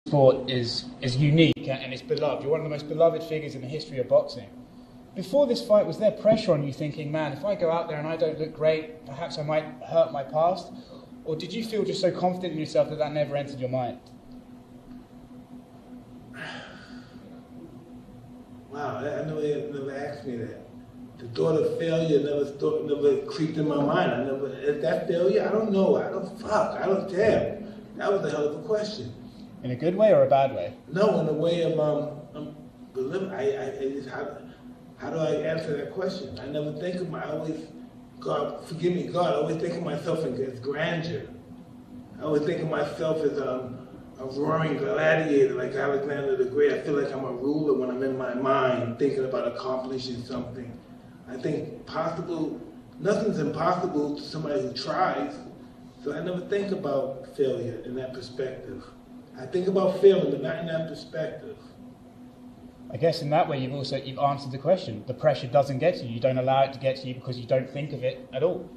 sport is unique and it's beloved. You're one of the most beloved figures in the history of boxing. Before this fight, was there pressure on you thinking, man, if I go out there and I don't look great, perhaps I might hurt my past? Or did you feel just so confident in yourself that never entered your mind? Wow, I never asked me that. The thought of failure never creeped in my mind. Is that failure? I don't know. I don't care. That was a hell of a question. In a good way or a bad way? No, in a way of how do I answer that question? I never think of I always think of myself as grandeur. I always think of myself as a roaring gladiator like Alexander the Great. I feel like I'm a ruler when I'm in my mind thinking about accomplishing something. I think nothing's impossible to somebody who tries. So I never think about failure in that perspective. I think about failing, but not in that perspective. I guess in that way you've answered the question. The pressure doesn't get to you. You don't allow it to get to you because you don't think of it at all.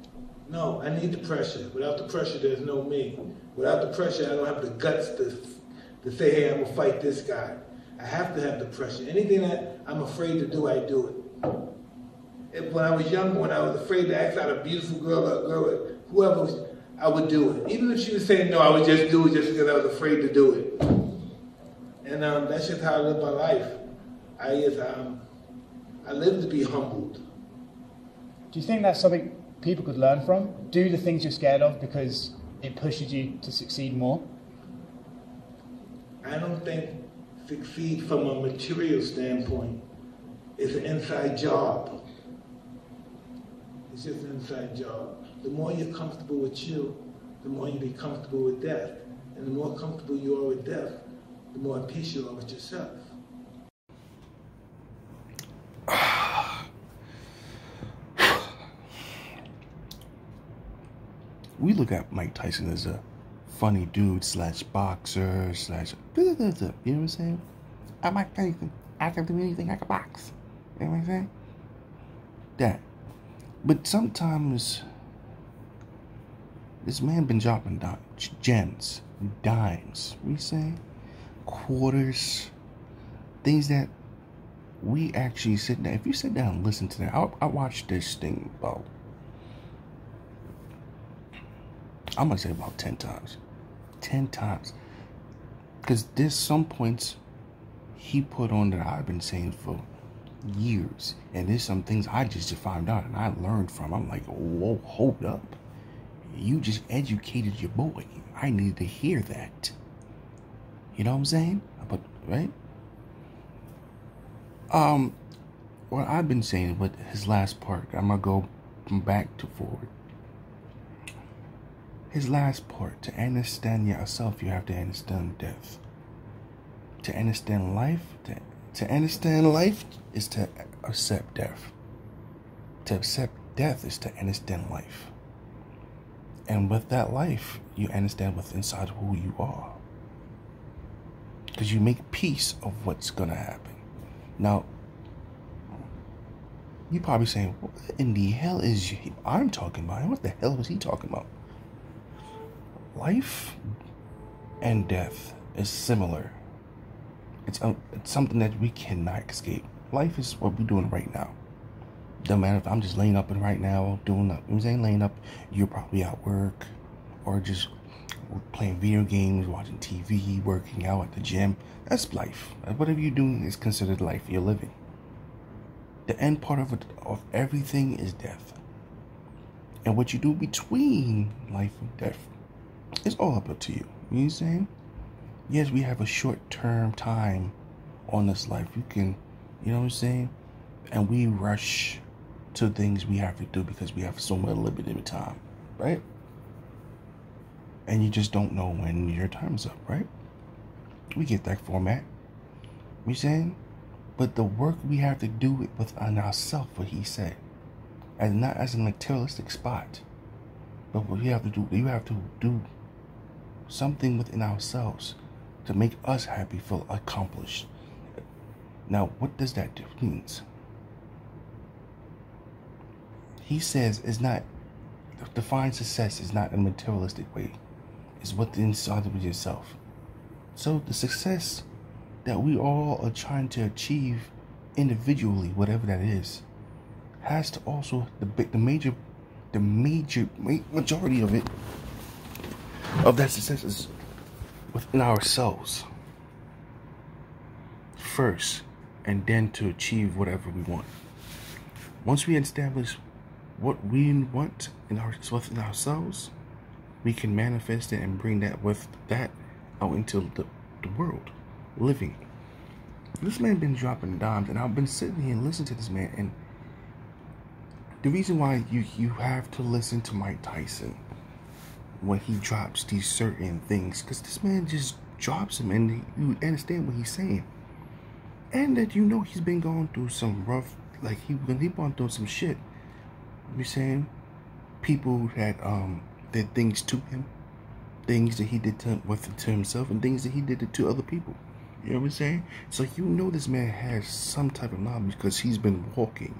No, I need the pressure. Without the pressure, there's no me. Without the pressure, I don't have the guts to say, hey, I'm going to fight this guy. I have to have the pressure. Anything that I'm afraid to do, I do it. When I was younger, when I was afraid to ask out a beautiful girl or whoever, I would do it. Even if she was saying no, I would just do it just because I was afraid to do it. And that's just how I live my life. I live to be humbled. Do you think that's something people could learn from? Do the things you're scared of because it pushes you to succeed more? I don't think succeed from a material standpoint is an inside job. It's just an inside job. The more you're comfortable with you, the more you be comfortable with death. And the more comfortable you are with death, the more at peace you are with yourself. We look at Mike Tyson as a funny dude / boxer / you know what I'm saying? I'm Mike Tyson. I can do anything I can box. You know what I'm saying? That. But sometimes this man been dropping gems, dimes, we say, quarters, things that we actually sit down. If you sit down and listen to that, I watched this thing about, I'm going to say about 10 times. 10 times. Because there's some points he put on that I've been saying for years. And there's some things I just found out and I learned from. I'm like, whoa, hold up. You just educated your boy. I needed to hear that. You know what I'm saying? But, right? What I've been saying with his last part, I'm going to go from back to forward. His last part, to understand yourself, you have to understand death. To understand life, to understand life is to accept death. To accept death is to understand life. And with that life, you understand what's inside who you are. Because you make peace of what's going to happen. Now, you're probably saying, what in the hell is I'm talking about? And what the hell was he talking about? Life and death is similar. It's something that we cannot escape. Life is what we're doing right now. Doesn't matter if I'm just laying up and right now doing nothing. I'm saying laying up, you're probably at work or just playing video games, watching TV, working out at the gym. That's life. Whatever you're doing is considered life. You're living. The end part of everything is death. And what you do between life and death, it's all up to you. You know what I'm saying? Yes, we have a short-term time on this life. You can, you know what I'm saying? And we rush to things we have to do because we have so much limited time, right? And you just don't know when your time's up, right? We get that format. You saying? But the work we have to do within ourselves, what he said, and not as a materialistic spot, but what you have to do something within ourselves to make us happy, feel accomplished. Now, what does that mean? He says it's not, define success is not a materialistic way. It's what's inside of yourself. So the success that we all are trying to achieve individually, whatever that is, has to also the majority of it, of that success, is within ourselves first, and then to achieve whatever we want. Once we establish what we want within ourselves, we can manifest it and bring that out into the world, living. This man been dropping dimes, and I've been sitting here and listening to this man, and the reason why you have to listen to Mike Tyson when he drops these certain things, because this man just drops them, and you understand what he's saying, and that he's been going through some rough, like when he gone through some shit. You're saying people that did things to him, things that he did to himself, and things that he did to other people. You know what I'm saying? So this man has some type of knowledge, because he's been walking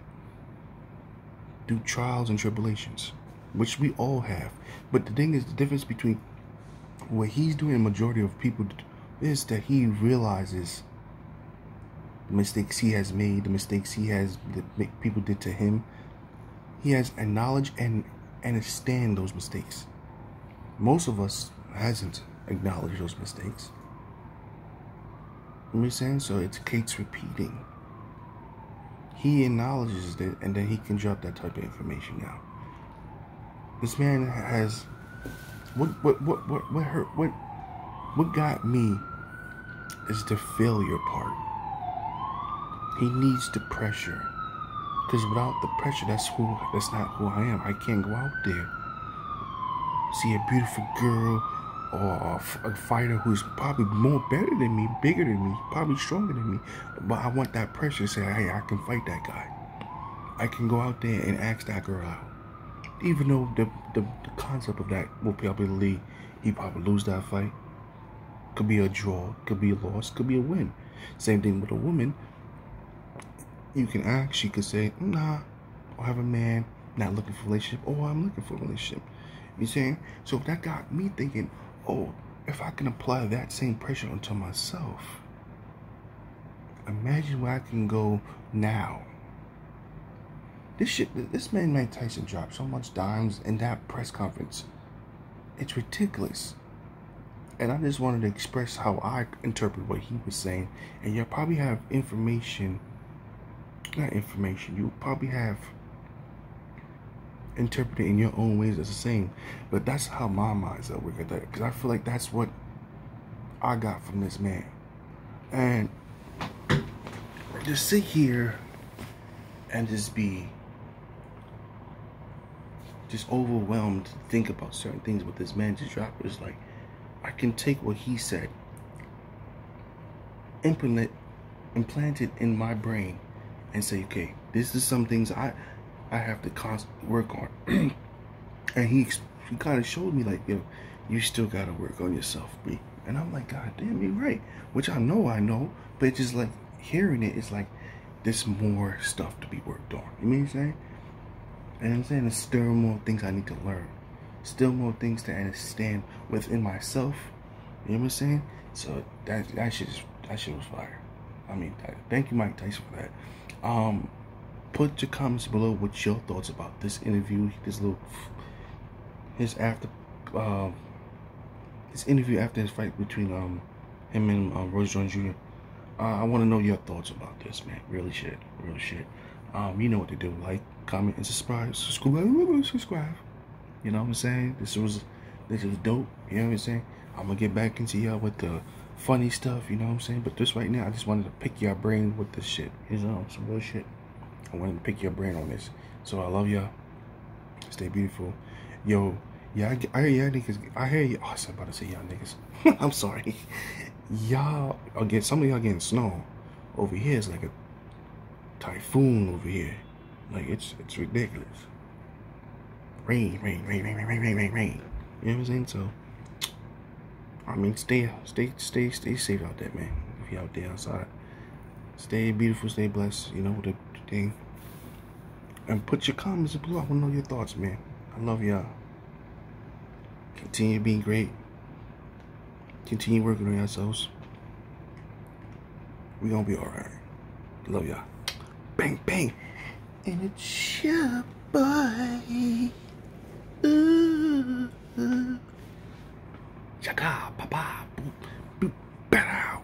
through trials and tribulations, which we all have. But the thing is, the difference between what he's doing and the majority of people is that he realizes the mistakes he has made, the mistakes that people did to him. He has acknowledged and understand those mistakes. Most of us hasn't acknowledged those mistakes. You know what I'm saying? So it takes repeating. He acknowledges it, and then he can drop that type of information out. This man has what got me is the failure part. He needs the pressure, because without the pressure, that's not who I am. I can't go out there, see a beautiful girl or a fighter who's probably more better than me, bigger than me, probably stronger than me, but I want that pressure to say, hey, I can fight that guy. I can go out there and ask that girl out. Even though the concept of that will probably he probably lose that fight. Could be a draw, could be a loss, could be a win. Same thing with a woman. You can ask, she could say, nah, I have a man, not looking for a relationship, or I'm looking for a relationship. You saying? So that got me thinking, oh, if I can apply that same pressure onto myself, imagine where I can go now. This man Mike Tyson dropped so much dimes in that press conference. It's ridiculous. And I just wanted to express how I interpret what he was saying. And you'll probably have you probably have interpreted in your own ways as the same. But that's how my mind's at work at that. Because I feel like that's what I got from this man. And just sit here and just be overwhelmed to think about certain things with this man just dropped. It's like, I can take what he said, implant it in my brain, and say, okay, this is some things I have to constantly work on. And he kind of showed me, like, yo, you still gotta work on yourself, B. And I'm like, God damn, you're right. Which I know, but it's just like hearing it, it's like there's more stuff to be worked on. You know what I'm saying? And I'm saying there's still more things I need to learn. Still more things to understand within myself. You know what I'm saying? So that shit was fire. I mean, thank you, Mike Tyson, for that. Put your comments below with your thoughts about this interview, his interview after his fight between him and Rose Jones Jr. I want to know your thoughts about this, man. Real shit. You know what to do. Like, comment, and subscribe. You know what I'm saying? This was dope. You know what I'm saying? I'm gonna get back into y'all with the funny stuff. You know what I'm saying? But this right now, I just wanted to pick your brain with this shit. You know, some real shit. I wanted to pick your brain on this. So I love y'all. Stay beautiful. Yo, yeah, I hear y'all niggas. I hear you. Oh, I was about to say y'all niggas. I'm sorry. Y'all, some of y'all getting snow. Over here, it's like a typhoon over here. Like, it's ridiculous. Rain. You know what I'm saying? So, I mean, stay safe out there, man. If you're out there outside, stay beautiful, stay blessed. You know the thing. And put your comments below. I want to know your thoughts, man. I love y'all. Continue being great. Continue working on yourselves. We gonna be alright. Love y'all. Bang, bang. And it's your boy. Ooh. Chaka, papa, boop, boop, bow.